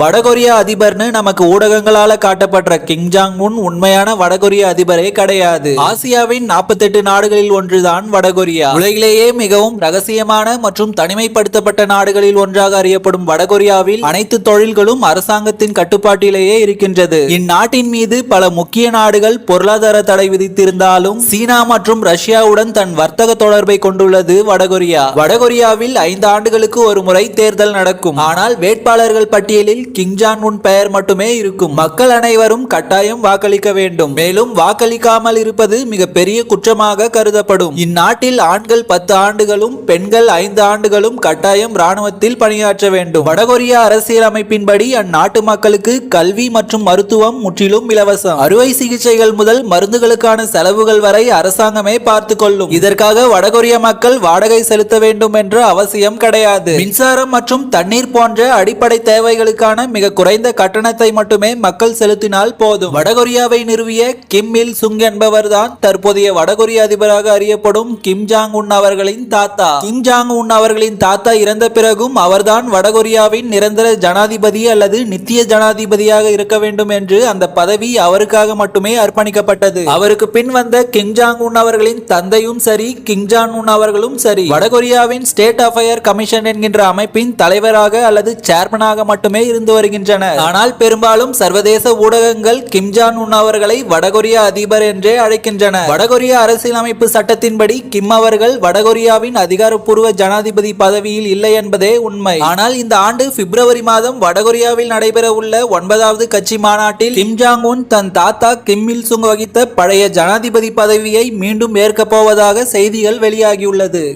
வடகொரியா அதிபர்னு நமக்கு ஊடகங்களால காட்டப்படுற Kim Jong Un உண்மையான வடகொரிய அதிபரே கிடையாது. ஆசியாவின் 48 நாடுகளில் ஒன்றுதான் வடகொரியா. உலகிலேயே மிகவும் ரகசியமான மற்றும் தனிமைப்படுத்தப்பட்ட நாடுகளில் ஒன்றாக அறியப்படும் வடகொரியாவில் அனைத்து தொழில்களும் அரசாங்கத்தின் கட்டுப்பாட்டிலேயே இருக்கின்றது. இந்நாட்டின் மீது பல முக்கிய நாடுகள் பொருளாதார தடை விதித்திருந்தாலும் சீனா மற்றும் ரஷ்யாவுடன் தன் வர்த்தக தொடர்பை கொண்டுள்ளது வடகொரியா. வடகொரியாவில் 5 ஆண்டுகளுக்கு ஒரு முறை தேர்தல் நடக்கும். ஆனால் வேட்பாளர்கள் பட்டியலில் கிம் ஜாங் உன் பெயர் மட்டுமே இருக்கும். மக்கள் அனைவரும் கட்டாயம் வாக்களிக்க வேண்டும். மேலும் வாக்களிக்காமல் இருப்பது மிக பெரிய குற்றமாக கருதப்படும். இந்நாட்டில் ஆண்கள் 10 ஆண்டுகளும் பெண்கள் 5 ஆண்டுகளும் கட்டாயம் ராணுவத்தில் பணியாற்ற வேண்டும். வடகொரியா அரசியலமைப்பின்படி அந்நாட்டு மக்களுக்கு கல்வி மற்றும் மருத்துவம் முற்றிலும் இலவசம். அறுவை சிகிச்சைகள் முதல் மருந்துகளுக்கான செலவுகள் வரை அரசாங்கமே பார்த்துக் கொள்ளும். இதற்காக வடகொரிய மக்கள் வாடகை செலுத்த வேண்டும் என்ற அவசியம் கிடையாது. மின்சாரம் மற்றும் தண்ணீர் போன்ற அடிப்படை தேவைகளுக்கான மிக குறைந்த கட்டணத்தை மட்டுமே மக்கள் செலுத்தினால் போதும். வடகொரியாவை நிறுவிய கிம் இல் சுங் என்பவர்தான் தற்போதைய வடகொரிய அதிபராக அறியப்படும் கிம் ஜாங் உன் அவர்களின் தாத்தா. கிம் ஜாங் உன் அவர்களின் தாத்தா இறந்த பிறகும் அவர்தான் வடகொரியாவின் நிரந்தர ஜனாதிபதி அல்லது நித்திய ஜனாதிபதியாக இருக்க வேண்டும் என்று அந்த பதவி அவருக்காக மட்டுமே அர்ப்பணிக்கப்பட்டது. அவருக்கு பின் வந்த கிம் ஜாங் உன் அவர்களின் தந்தையும் சரி கிம் ஜாங் உன் அவர்களும் சரி வடகொரியாவின் ஸ்டேட் அஃபயர் கமிஷன் என்கின்ற அமைப்பின் தலைவராக அல்லது சேர்மனாக மட்டுமே இருந்து வருகின்றனர். ஆனால் பெரும்பாலும் சர்வதேச ஊடகங்கள் கிம் ஜாங் உன் அவர்களை வடகொரியா அதிபர் என்றே அழைக்கின்றன. வடகொரிய அரசியலமைப்பு சட்டத்தின்படி கிம் அவர்கள் வடகொரியாவின் அதிகாரப்பூர்வ ஜனாதிபதி பதவியில் இல்லை என்பதே உண்மை. ஆனால் இந்த ஆண்டு பிப்ரவரி மாதம் வடகொரியாவில் நடைபெற உள்ள 9வது கட்சி மாநாட்டில் கிம் ஜாங் உன் தன் தாத்தா கிம் இல் சுங் வகித்த பழைய ஜனாதிபதி பதவியை மீண்டும் ஏற்கப் போவதாக செய்திகள் வெளியாகியுள்ளது.